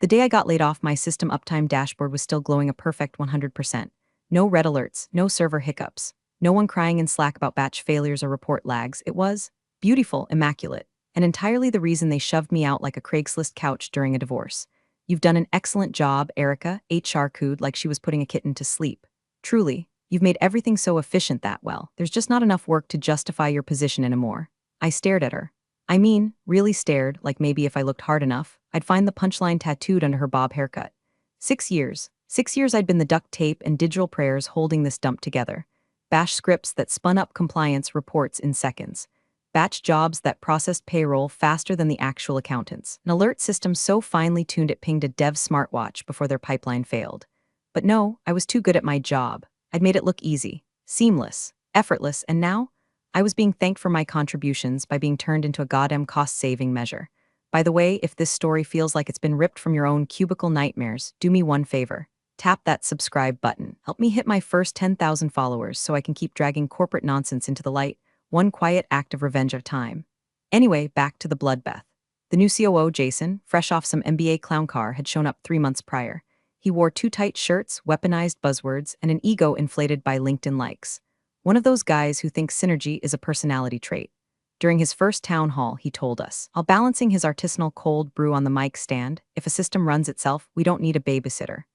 The day I got laid off, my system uptime dashboard was still glowing a perfect 100%. No red alerts, no server hiccups, no one crying in Slack about batch failures or report lags. It was beautiful, immaculate, and entirely the reason they shoved me out like a Craigslist couch during a divorce. You've done an excellent job, Erica, HR cooed like she was putting a kitten to sleep. Truly, you've made everything so efficient that, well, there's just not enough work to justify your position anymore. I stared at her. I mean, really stared, like maybe if I looked hard enough, I'd find the punchline tattooed under her bob haircut. 6 years. 6 years I'd been the duct tape and digital prayers holding this dump together. Bash scripts that spun up compliance reports in seconds. Batch jobs that processed payroll faster than the actual accountants. An alert system so finely tuned it pinged a dev smartwatch before their pipeline failed. But no, I was too good at my job. I'd made it look easy, seamless, effortless, and now I was being thanked for my contributions by being turned into a goddamn cost-saving measure. By the way, if this story feels like it's been ripped from your own cubicle nightmares, do me one favor. Tap that subscribe button. Help me hit my first 10,000 followers so I can keep dragging corporate nonsense into the light, one quiet act of revenge at a time. Anyway, back to the bloodbath. The new COO, Jason, fresh off some MBA clown car, had shown up 3 months prior. He wore too tight shirts, weaponized buzzwords, and an ego inflated by LinkedIn likes. One of those guys who thinks synergy is a personality trait. During his first town hall, he told us, while balancing his artisanal cold brew on the mic stand, if a system runs itself, we don't need a babysitter.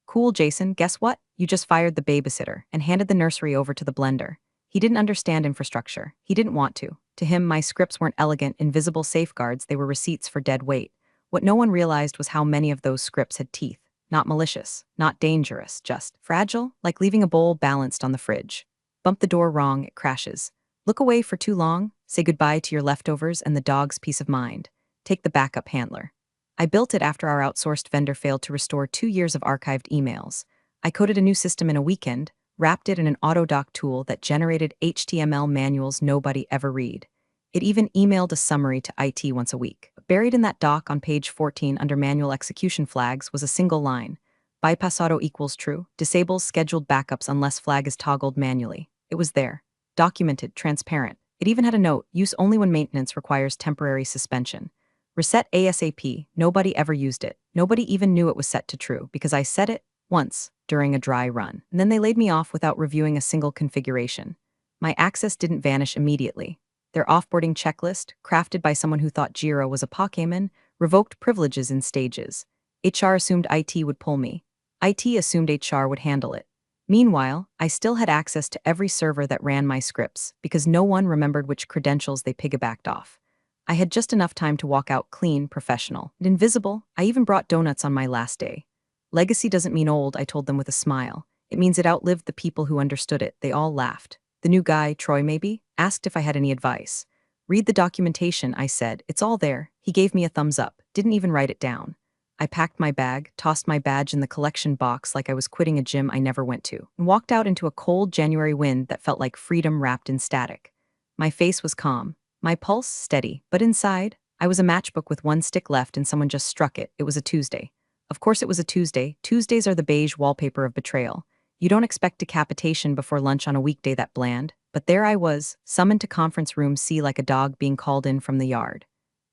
Cool, Jason, guess what? You just fired the babysitter and handed the nursery over to the blender. He didn't understand infrastructure. He didn't want to. To him, my scripts weren't elegant, invisible safeguards, they were receipts for dead weight. What no one realized was how many of those scripts had teeth. Not malicious, not dangerous, just fragile, like leaving a bowl balanced on the fridge. Bump the door wrong, it crashes. Look away for too long, say goodbye to your leftovers and the dog's peace of mind. Take the backup handler. I built it after our outsourced vendor failed to restore 2 years of archived emails. I coded a new system in a weekend, wrapped it in an Autodoc tool that generated HTML manuals nobody ever read. It even emailed a summary to IT once a week. Buried in that doc on page 14 under manual execution flags was a single line. Bypass auto equals true, disables scheduled backups unless flag is toggled manually. It was there. Documented, transparent. It even had a note, use only when maintenance requires temporary suspension. Reset ASAP, nobody ever used it. Nobody even knew it was set to true because I set it once during a dry run. And then they laid me off without reviewing a single configuration. My access didn't vanish immediately. Their offboarding checklist, crafted by someone who thought Jira was a Pokemon, revoked privileges in stages. HR assumed IT would pull me. IT assumed HR would handle it. Meanwhile, I still had access to every server that ran my scripts because no one remembered which credentials they piggybacked off. I had just enough time to walk out clean, professional, and invisible. I even brought donuts on my last day. Legacy doesn't mean old, I told them with a smile. It means it outlived the people who understood it. They all laughed. The new guy, Troy maybe, asked if I had any advice. Read the documentation, I said. It's all there. He gave me a thumbs up, didn't even write it down. I packed my bag, tossed my badge in the collection box like I was quitting a gym I never went to, and walked out into a cold January wind that felt like freedom wrapped in static. My face was calm, my pulse steady, but inside, I was a matchbook with one stick left and someone just struck it. It was a Tuesday. Of course it was a Tuesday. Tuesdays are the beige wallpaper of betrayal. You don't expect decapitation before lunch on a weekday that bland, but there I was, summoned to conference room C like a dog being called in from the yard.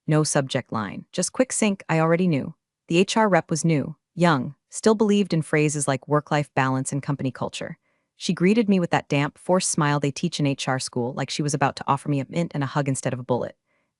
No subject line, just quick sync, I already knew. The HR rep was new, young, still believed in phrases like work-life balance and company culture. She greeted me with that damp, forced smile they teach in HR school, like she was about to offer me a mint and a hug instead of a bullet.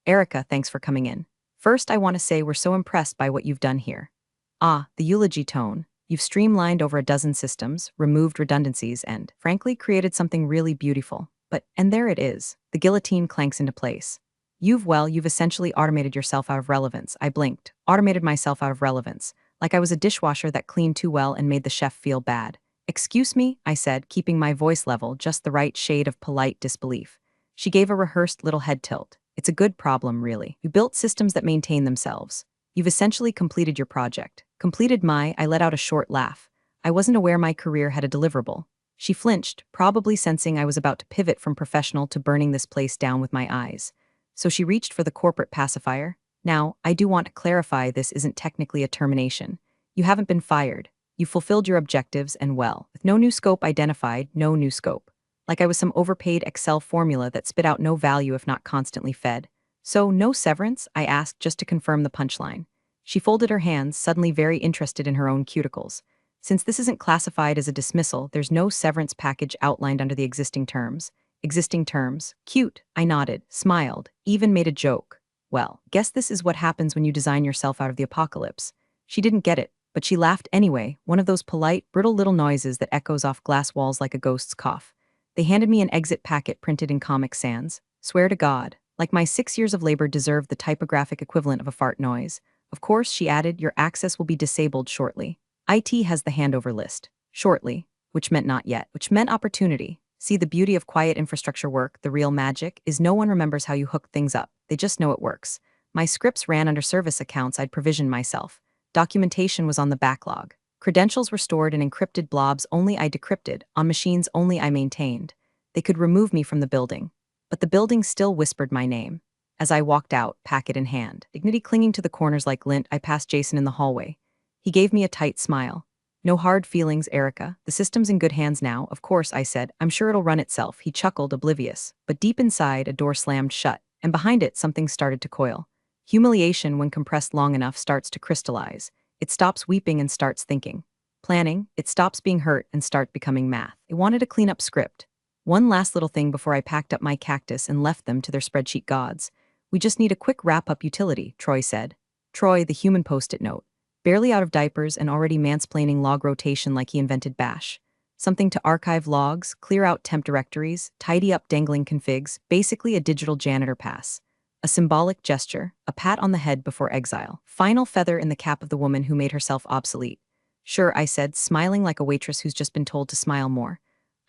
Erica, thanks for coming in. First, I want to say we're so impressed by what you've done here. Ah, the eulogy tone. You've streamlined over a dozen systems, removed redundancies, and, frankly, created something really beautiful. And there it is. The guillotine clanks into place. You've essentially automated yourself out of relevance. I blinked. Automated myself out of relevance. Like I was a dishwasher that cleaned too well and made the chef feel bad. Excuse me, I said, keeping my voice level, just the right shade of polite disbelief. She gave a rehearsed little head tilt. It's a good problem, really. You built systems that maintain themselves. You've essentially completed your project. I let out a short laugh. I wasn't aware my career had a deliverable. She flinched, probably sensing I was about to pivot from professional to burning this place down with my eyes. So she reached for the corporate pacifier. Now, I do want to clarify this isn't technically a termination. You haven't been fired. You fulfilled your objectives and well. With no new scope identified, no new scope. Like I was some overpaid Excel formula that spit out no value if not constantly fed. So, no severance? I asked just to confirm the punchline. She folded her hands, suddenly very interested in her own cuticles. Since this isn't classified as a dismissal, there's no severance package outlined under the existing terms. Existing terms. Cute. I nodded, smiled, even made a joke. Well, guess this is what happens when you design yourself out of the apocalypse. She didn't get it, but she laughed anyway, one of those polite, brittle little noises that echoes off glass walls like a ghost's cough. They handed me an exit packet printed in Comic Sans. Swear to God, like my 6 years of labor deserved the typographic equivalent of a fart noise. Of course, she added, your access will be disabled shortly. IT has the handover list. Shortly, which meant not yet, which meant opportunity. See, the beauty of quiet infrastructure work, the real magic, is no one remembers how you hook things up. They just know it works. My scripts ran under service accounts I'd provisioned myself. Documentation was on the backlog. Credentials were stored in encrypted blobs only I decrypted, on machines only I maintained. They could remove me from the building. But the building still whispered my name. As I walked out, packet in hand, dignity clinging to the corners like lint, I passed Jason in the hallway. He gave me a tight smile. No hard feelings, Erica. The system's in good hands now, of course, I said. I'm sure it'll run itself. He chuckled, oblivious. But deep inside, a door slammed shut, and behind it, something started to coil. Humiliation, when compressed long enough, starts to crystallize. It stops weeping and starts thinking. Planning, it stops being hurt and starts becoming math. It wanted a clean-up script. One last little thing before I packed up my cactus and left them to their spreadsheet gods. We just need a quick wrap-up utility, Troy said. Troy, the human post-it note. Barely out of diapers and already mansplaining log rotation like he invented Bash. Something to archive logs, clear out temp directories, tidy up dangling configs, basically a digital janitor pass. A symbolic gesture, a pat on the head before exile. Final feather in the cap of the woman who made herself obsolete. Sure, I said, smiling like a waitress who's just been told to smile more.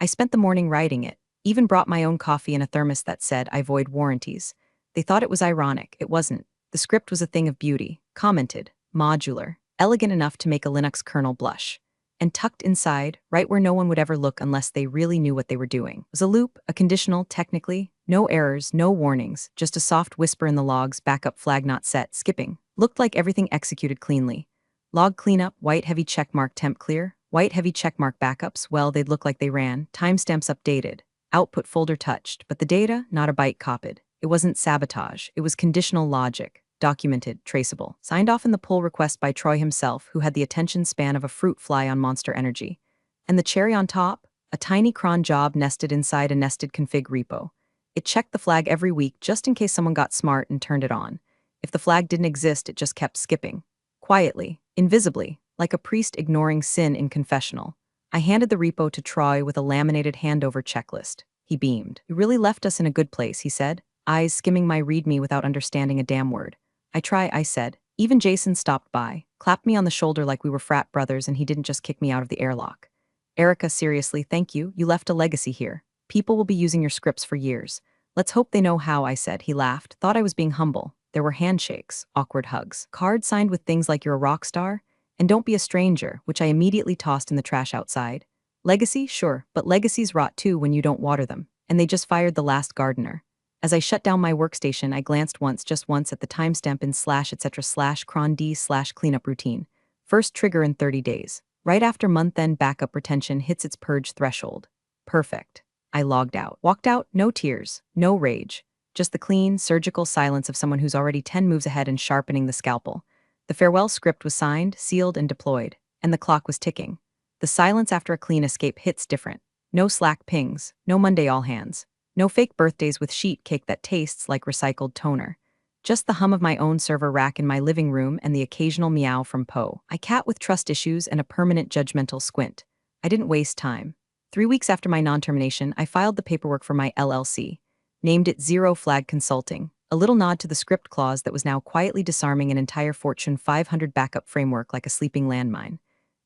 I spent the morning writing it, even brought my own coffee in a thermos that said I void warranties. They thought it was ironic. It wasn't. The script was a thing of beauty, commented, modular, elegant enough to make a Linux kernel blush. And tucked inside, right where no one would ever look unless they really knew what they were doing, was a loop, a conditional, technically, no errors, no warnings, just a soft whisper in the logs, backup flag not set, skipping. Looked like everything executed cleanly. Log cleanup, white heavy checkmark temp clear, white heavy checkmark backups, well, they'd look like they ran, timestamps updated, output folder touched, but the data, not a byte copied. It wasn't sabotage, it was conditional logic. Documented, traceable, signed off in the pull request by Troy himself, who had the attention span of a fruit fly on Monster Energy. And the cherry on top? A tiny cron job nested inside a nested config repo. It checked the flag every week just in case someone got smart and turned it on. If the flag didn't exist, it just kept skipping. Quietly, invisibly, like a priest ignoring sin in confessional. I handed the repo to Troy with a laminated handover checklist. He beamed. You really left us in a good place, he said, eyes skimming my readme without understanding a damn word. I said. Even Jason stopped by, clapped me on the shoulder like we were frat brothers and he didn't just kick me out of the airlock. Erica, seriously, thank you. You left a legacy here. People will be using your scripts for years. Let's hope they know how, I said. He laughed, thought I was being humble. There were handshakes, awkward hugs, cards signed with things like you're a rock star, and don't be a stranger, which I immediately tossed in the trash outside. Legacy? Sure, but legacies rot too when you don't water them, and they just fired the last gardener. As I shut down my workstation, I glanced just once at the timestamp in /etc/cron d/cleanup routine. First trigger in 30 days. Right after month-end backup retention hits its purge threshold. Perfect. I logged out. Walked out, no tears, no rage. Just the clean, surgical silence of someone who's already 10 moves ahead and sharpening the scalpel. The farewell script was signed, sealed, and deployed, and the clock was ticking. The silence after a clean escape hits different. No Slack pings, no Monday all hands. No fake birthdays with sheet cake that tastes like recycled toner. Just the hum of my own server rack in my living room and the occasional meow from Poe. A cat with trust issues and a permanent judgmental squint. I didn't waste time. 3 weeks after my non-termination, I filed the paperwork for my LLC. Named it Zero Flag Consulting, a little nod to the script clause that was now quietly disarming an entire Fortune 500 backup framework like a sleeping landmine.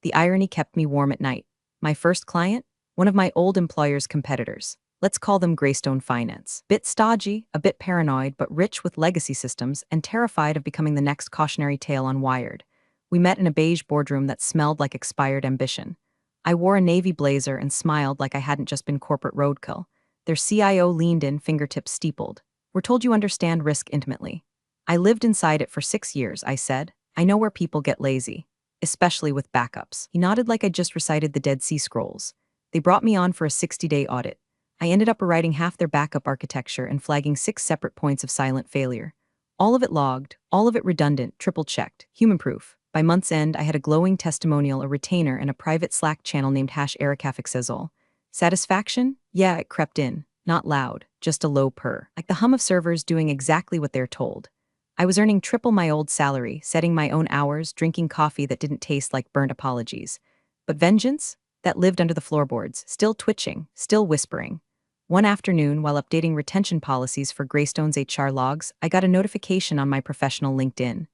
The irony kept me warm at night. My first client? One of my old employer's competitors. Let's call them Greystone Finance. Bit stodgy, a bit paranoid, but rich with legacy systems and terrified of becoming the next cautionary tale on Wired. We met in a beige boardroom that smelled like expired ambition. I wore a navy blazer and smiled like I hadn't just been corporate roadkill. Their CIO leaned in, fingertips steepled. We're told you understand risk intimately. I lived inside it for 6 years, I said. I know where people get lazy, especially with backups. He nodded like I'd just recited the Dead Sea Scrolls. They brought me on for a 60-day audit. I ended up rewriting half their backup architecture and flagging 6 separate points of silent failure. All of it logged, all of it redundant, triple-checked, human-proof. By month's end, I had a glowing testimonial, a retainer, and a private Slack channel named #Ericafixezol. Satisfaction? Yeah, it crept in. Not loud, just a low purr. Like the hum of servers doing exactly what they're told. I was earning triple my old salary, setting my own hours, drinking coffee that didn't taste like burnt apologies. But vengeance? That lived under the floorboards, still twitching, still whispering. One afternoon, while updating retention policies for Greystone's HR logs, I got a notification on my professional LinkedIn.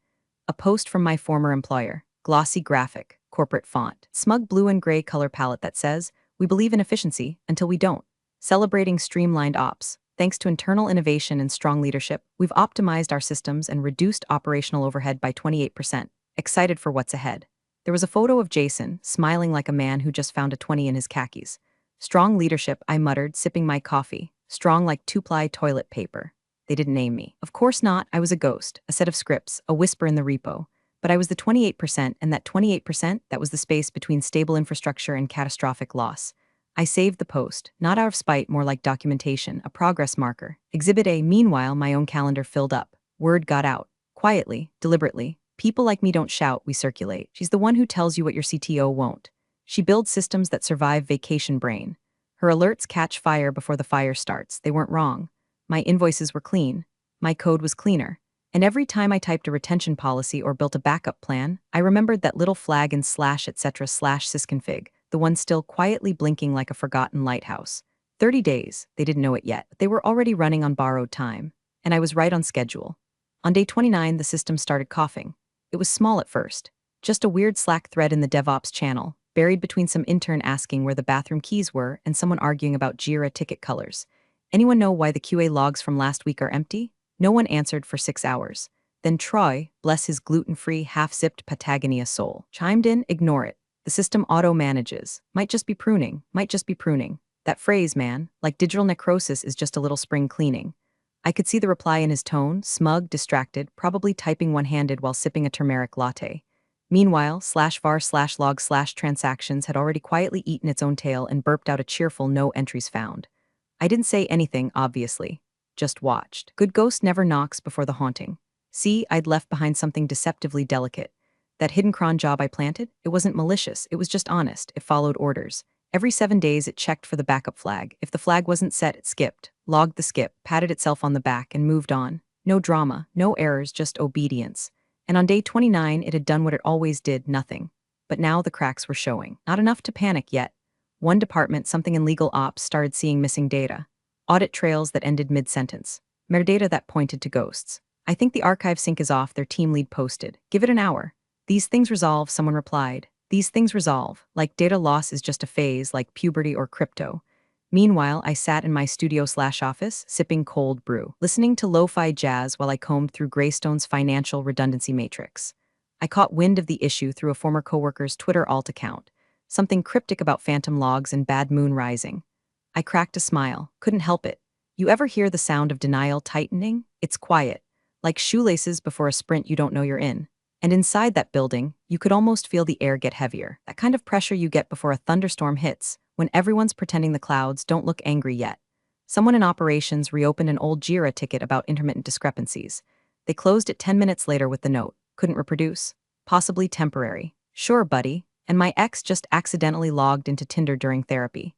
A post from my former employer, glossy graphic, corporate font, smug blue and gray color palette that says, "We believe in efficiency until we don't." Celebrating streamlined ops. Thanks to internal innovation and strong leadership, we've optimized our systems and reduced operational overhead by 28%. Excited for what's ahead. There was a photo of Jason, smiling like a man who just found a 20 in his khakis. Strong leadership, I muttered, sipping my coffee. Strong like two-ply toilet paper. They didn't name me. Of course not, I was a ghost, a set of scripts, a whisper in the repo. But I was the 28%, and that 28%, that was the space between stable infrastructure and catastrophic loss. I saved the post, not out of spite, more like documentation, a progress marker. Exhibit A. Meanwhile, my own calendar filled up. Word got out. Quietly, deliberately. People like me don't shout, we circulate. She's the one who tells you what your CTO won't. She builds systems that survive vacation brain. Her alerts catch fire before the fire starts. They weren't wrong. My invoices were clean. My code was cleaner. And every time I typed a retention policy or built a backup plan, I remembered that little flag in /etc/sysconfig, the one still quietly blinking like a forgotten lighthouse. 30 days, they didn't know it yet, but they were already running on borrowed time. And I was right on schedule. On day 29, the system started coughing. It was small at first. Just a weird Slack thread in the DevOps channel, buried between some intern asking where the bathroom keys were and someone arguing about Jira ticket colors. Anyone know why the QA logs from last week are empty? No one answered for 6 hours. Then Troy, bless his gluten-free, half-zipped Patagonia soul, chimed in, ignore it. The system auto-manages. Might just be pruning. Might just be pruning. That phrase, man, like digital necrosis is just a little spring cleaning. I could see the reply in his tone, smug, distracted, probably typing one-handed while sipping a turmeric latte. Meanwhile, /var/log/transactions had already quietly eaten its own tail and burped out a cheerful no entries found. I didn't say anything, obviously. Just watched. Good ghost never knocks before the haunting. See, I'd left behind something deceptively delicate. That hidden cron job I planted, it wasn't malicious, it was just honest, it followed orders. Every 7 days it checked for the backup flag. If the flag wasn't set, it skipped, logged the skip, patted itself on the back, and moved on. No drama, no errors, just obedience. And on day 29, it had done what it always did, nothing. But now the cracks were showing. Not enough to panic yet. One department, something in legal ops, started seeing missing data. Audit trails that ended mid-sentence. Metadata that pointed to ghosts. I think the archive sync is off, their team lead posted. Give it an hour. These things resolve, someone replied. These things resolve, like data loss is just a phase, like puberty or crypto. Meanwhile, I sat in my studio/office, sipping cold brew, listening to lo-fi jazz while I combed through Greystone's financial redundancy matrix. I caught wind of the issue through a former coworker's Twitter alt account, something cryptic about phantom logs and bad moon rising. I cracked a smile, couldn't help it. You ever hear the sound of denial tightening? It's quiet, like shoelaces before a sprint you don't know you're in. And inside that building, you could almost feel the air get heavier, that kind of pressure you get before a thunderstorm hits, when everyone's pretending the clouds don't look angry yet. Someone in operations reopened an old Jira ticket about intermittent discrepancies. They closed it 10 minutes later with the note, couldn't reproduce. Possibly temporary. Sure, buddy. And my ex just accidentally logged into Tinder during therapy.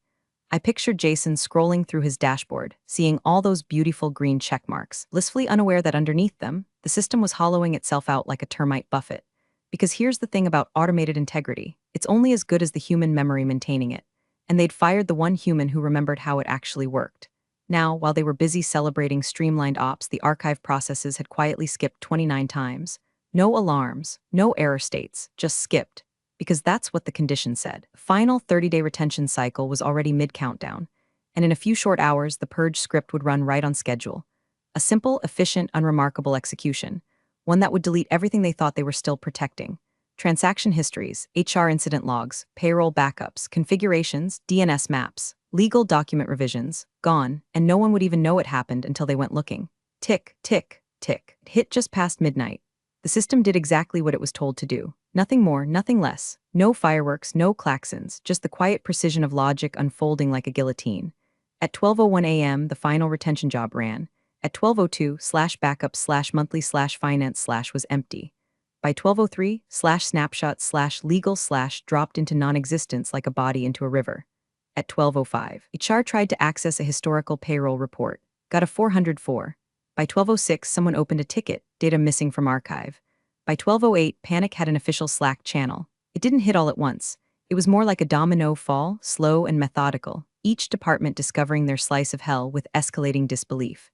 I pictured Jason scrolling through his dashboard, seeing all those beautiful green check marks, blissfully unaware that underneath them, the system was hollowing itself out like a termite buffet. Because here's the thing about automated integrity, it's only as good as the human memory maintaining it. And they'd fired the one human who remembered how it actually worked. Now, while they were busy celebrating streamlined ops, the archive processes had quietly skipped 29 times. No alarms, no error states, just skipped. Because that's what the condition said. The final 30-day retention cycle was already mid-countdown, and in a few short hours, the purge script would run right on schedule. A simple, efficient, unremarkable execution, one that would delete everything they thought they were still protecting. Transaction histories, HR incident logs, payroll backups, configurations, DNS maps, legal document revisions, gone, and no one would even know it happened until they went looking. Tick, tick, tick. It hit just past midnight. The system did exactly what it was told to do. Nothing more, nothing less. No fireworks, no klaxons, just the quiet precision of logic unfolding like a guillotine. At 12:01 a.m., the final retention job ran. At 12:02, slash backup slash monthly slash finance slash was empty. By 12:03, slash snapshot slash legal slash dropped into non-existence like a body into a river. At 12:05, HR tried to access a historical payroll report, got a 404. By 12:06, someone opened a ticket, data missing from archive. By 12:08, panic had an official Slack channel. It didn't hit all at once. It was more like a domino fall, slow and methodical, each department discovering their slice of hell with escalating disbelief.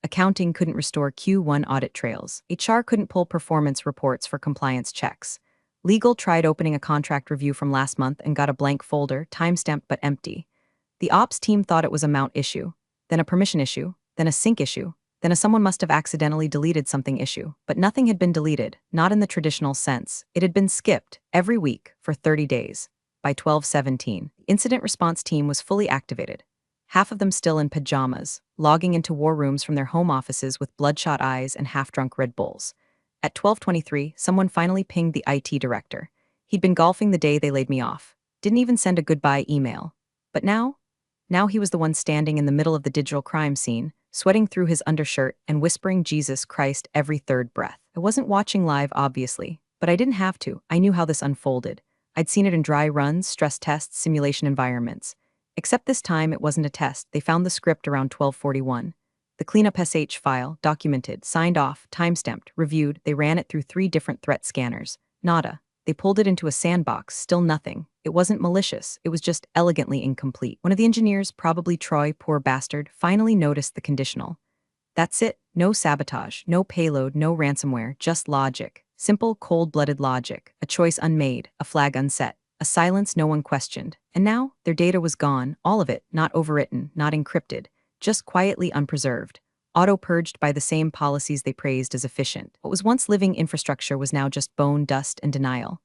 Accounting couldn't restore Q1 audit trails. HR couldn't pull performance reports for compliance checks. Legal tried opening a contract review from last month and got a blank folder, time-stamped but empty. The ops team thought it was a mount issue, then a permission issue, then a sync issue, then a someone must have accidentally deleted something issue. But nothing had been deleted, not in the traditional sense. It had been skipped, every week, for 30 days. By 12:17, the incident response team was fully activated. Half of them still in pajamas, logging into war rooms from their home offices with bloodshot eyes and half-drunk Red Bulls. At 12:23, someone finally pinged the IT director. He'd been golfing the day they laid me off. Didn't even send a goodbye email. But now he was the one standing in the middle of the digital crime scene, sweating through his undershirt and whispering Jesus Christ every third breath. I wasn't watching live, obviously, but I didn't have to. I knew how this unfolded. I'd seen it in dry runs, stress tests, simulation environments. Except this time it wasn't a test. They found the script around 12:41. The cleanup SH file, documented, signed off, timestamped, reviewed. They ran it through 3 different threat scanners. Nada. They pulled it into a sandbox, still nothing. It wasn't malicious, it was just elegantly incomplete. One of the engineers, probably Troy, poor bastard, finally noticed the conditional. That's it. No sabotage, no payload, no ransomware, just logic. Simple, cold-blooded logic. A choice unmade, a flag unset. A silence no one questioned. And now, their data was gone, all of it, not overwritten, not encrypted, just quietly unpreserved, auto-purged by the same policies they praised as efficient. What was once living infrastructure was now just bone, dust, and denial.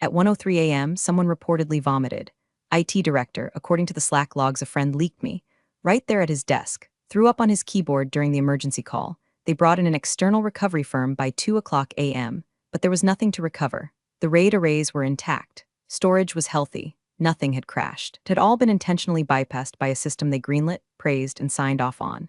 At 1:03 a.m., someone reportedly vomited. IT director, according to the Slack logs a friend leaked me, right there at his desk, threw up on his keyboard during the emergency call. They brought in an external recovery firm by 2:00 a.m., but there was nothing to recover. The RAID arrays were intact. Storage was healthy. Nothing had crashed. It had all been intentionally bypassed by a system they greenlit, praised, and signed off on.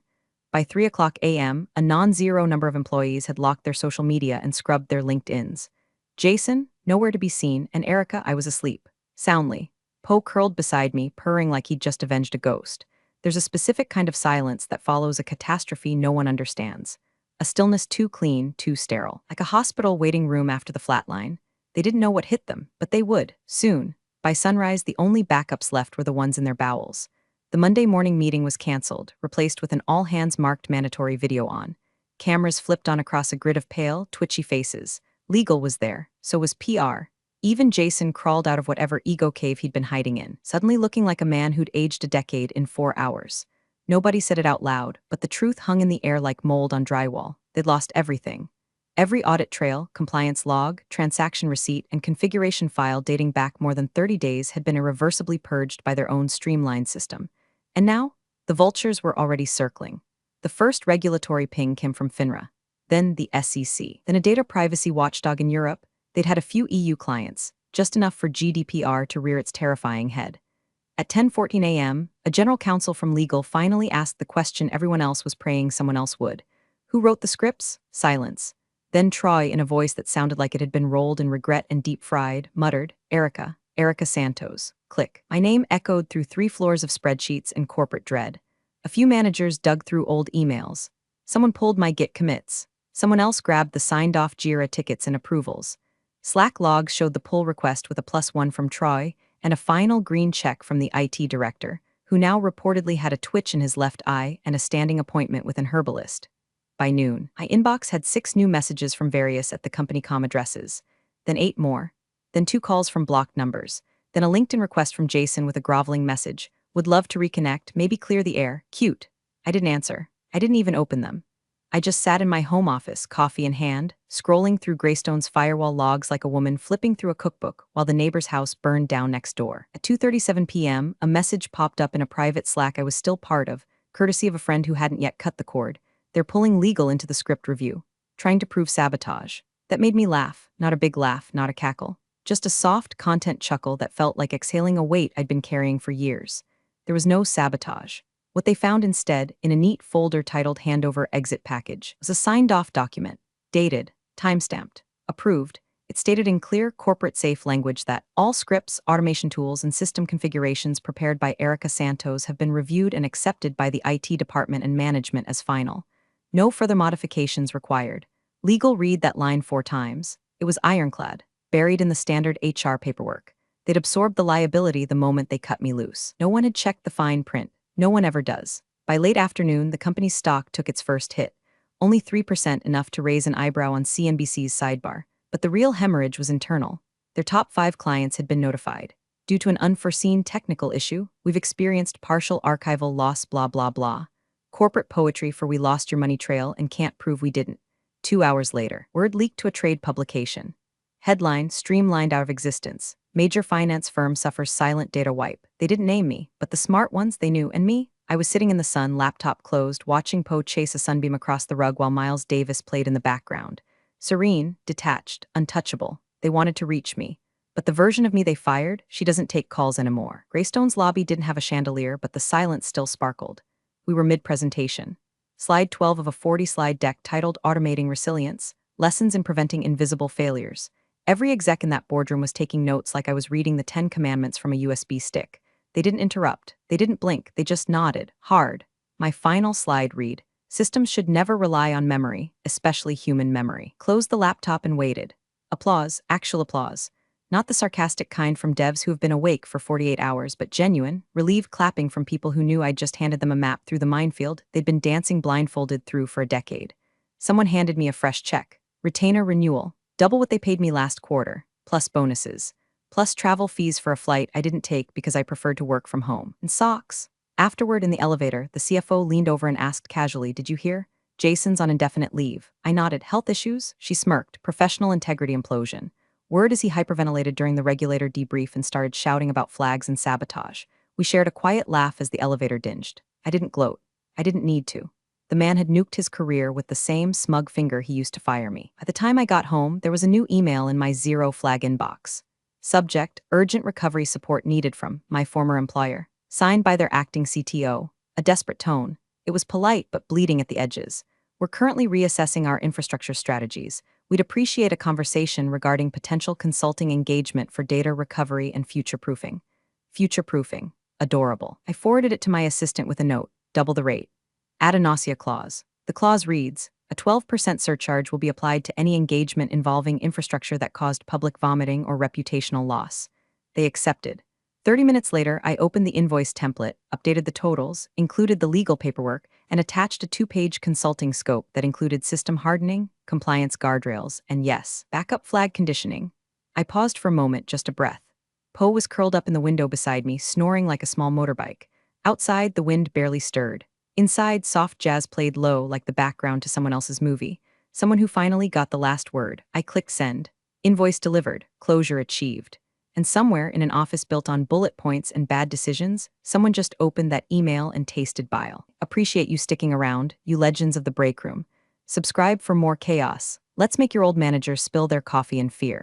By 3:00 a.m., a non-zero number of employees had locked their social media and scrubbed their LinkedIns. Jason, nowhere to be seen, and Erica, I was asleep. Soundly. Poe curled beside me, purring like he'd just avenged a ghost. There's a specific kind of silence that follows a catastrophe no one understands. A stillness too clean, too sterile. Like a hospital waiting room after the flatline. They didn't know what hit them, but they would, soon. By sunrise, the only backups left were the ones in their bowels. The Monday morning meeting was canceled, replaced with an all-hands-marked mandatory video on. Cameras flipped on across a grid of pale, twitchy faces. Legal was there, so was PR. Even Jason crawled out of whatever ego cave he'd been hiding in, suddenly looking like a man who'd aged a decade in 4 hours. Nobody said it out loud, but the truth hung in the air like mold on drywall. They'd lost everything. Every audit trail, compliance log, transaction receipt, and configuration file dating back more than 30 days had been irreversibly purged by their own streamlined system. And now, the vultures were already circling. The first regulatory ping came from FINRA, then the SEC, then a data privacy watchdog in Europe. They'd had a few EU clients, just enough for GDPR to rear its terrifying head. At 10:14 a.m., a general counsel from legal finally asked the question everyone else was praying someone else would. Who wrote the scripts? Silence. Then Troy, in a voice that sounded like it had been rolled in regret and deep-fried, muttered, Erica, Erica Santos. Click. My name echoed through 3 floors of spreadsheets and corporate dread. A few managers dug through old emails. Someone pulled my Git commits. Someone else grabbed the signed-off Jira tickets and approvals. Slack logs showed the pull request with a +1 from Troy and a final green check from the IT director, who now reportedly had a twitch in his left eye and a standing appointment with an herbalist. By noon, my inbox had 6 new messages from various at the company com addresses, then 8 more, then 2 calls from blocked numbers, then a LinkedIn request from Jason with a groveling message. Would love to reconnect, maybe clear the air, cute. I didn't answer. I didn't even open them. I just sat in my home office, coffee in hand, scrolling through Greystone's firewall logs like a woman flipping through a cookbook while the neighbor's house burned down next door. At 2:37 p.m., a message popped up in a private Slack I was still part of, courtesy of a friend who hadn't yet cut the cord. They're pulling legal into the script review, trying to prove sabotage. That made me laugh, not a big laugh, not a cackle. Just a soft content chuckle that felt like exhaling a weight I'd been carrying for years. There was no sabotage. What they found instead, in a neat folder titled Handover Exit Package, was a signed-off document, dated, timestamped, approved. It stated in clear, corporate-safe language that all scripts, automation tools, and system configurations prepared by Erica Santos have been reviewed and accepted by the IT department and management as final. No further modifications required. Legal read that line 4 times. It was ironclad, buried in the standard HR paperwork. They'd absorbed the liability the moment they cut me loose. No one had checked the fine print. No one ever does. By late afternoon, the company's stock took its first hit. Only 3%, enough to raise an eyebrow on CNBC's sidebar. But the real hemorrhage was internal. Their top 5 clients had been notified. Due to an unforeseen technical issue, we've experienced partial archival loss, blah blah blah. Corporate poetry for we lost your money trail and can't prove we didn't. 2 hours later, word leaked to a trade publication. Headline, streamlined out of existence. Major finance firm suffers silent data wipe. They didn't name me, but the smart ones they knew, and me? I was sitting in the sun, laptop closed, watching Poe chase a sunbeam across the rug while Miles Davis played in the background. Serene, detached, untouchable. They wanted to reach me. But the version of me they fired, she doesn't take calls anymore. Greystone's lobby didn't have a chandelier, but the silence still sparkled. We were mid-presentation. Slide 12 of a 40-slide deck titled Automating Resilience, Lessons in Preventing Invisible Failures. Every exec in that boardroom was taking notes like I was reading the 10 Commandments from a USB stick. They didn't interrupt. They didn't blink. They just nodded, hard. My final slide read, systems should never rely on memory, especially human memory. Closed the laptop and waited. Applause, actual applause. Not the sarcastic kind from devs who have been awake for 48 hours, but genuine, relieved clapping from people who knew I'd just handed them a map through the minefield they'd been dancing blindfolded through for a decade. Someone handed me a fresh check. Retainer renewal. Double what they paid me last quarter, plus bonuses. Plus travel fees for a flight I didn't take because I preferred to work from home. And socks. Afterward, in the elevator, the CFO leaned over and asked casually, "Did you hear? Jason's on indefinite leave." I nodded. "Health issues?" She smirked. "Professional integrity implosion." Word as he hyperventilated during the regulator debrief and started shouting about flags and sabotage. We shared a quiet laugh as the elevator dinged. I didn't gloat. I didn't need to. The man had nuked his career with the same smug finger he used to fire me. By the time I got home, there was a new email in my zero flag inbox. Subject, urgent recovery support needed from my former employer. Signed by their acting CTO. A desperate tone. It was polite but bleeding at the edges. "We're currently reassessing our infrastructure strategies. We'd appreciate a conversation regarding potential consulting engagement for data recovery and future-proofing." Future-proofing. Adorable. I forwarded it to my assistant with a note. Double the rate. Add a nausea clause. The clause reads, a 12% surcharge will be applied to any engagement involving infrastructure that caused public vomiting or reputational loss. They accepted. 30 minutes later, I opened the invoice template, updated the totals, included the legal paperwork, and attached a 2-page consulting scope that included system hardening, compliance guardrails, and yes, backup flag conditioning. I paused for a moment, just a breath. Poe was curled up in the window beside me, snoring like a small motorbike. Outside, the wind barely stirred. Inside, soft jazz played low like the background to someone else's movie. Someone who finally got the last word. I clicked send. Invoice delivered. Closure achieved. And somewhere in an office built on bullet points and bad decisions, someone just opened that email and tasted bile. Appreciate you sticking around, you legends of the break room. Subscribe for more chaos. Let's make your old managers spill their coffee in fear.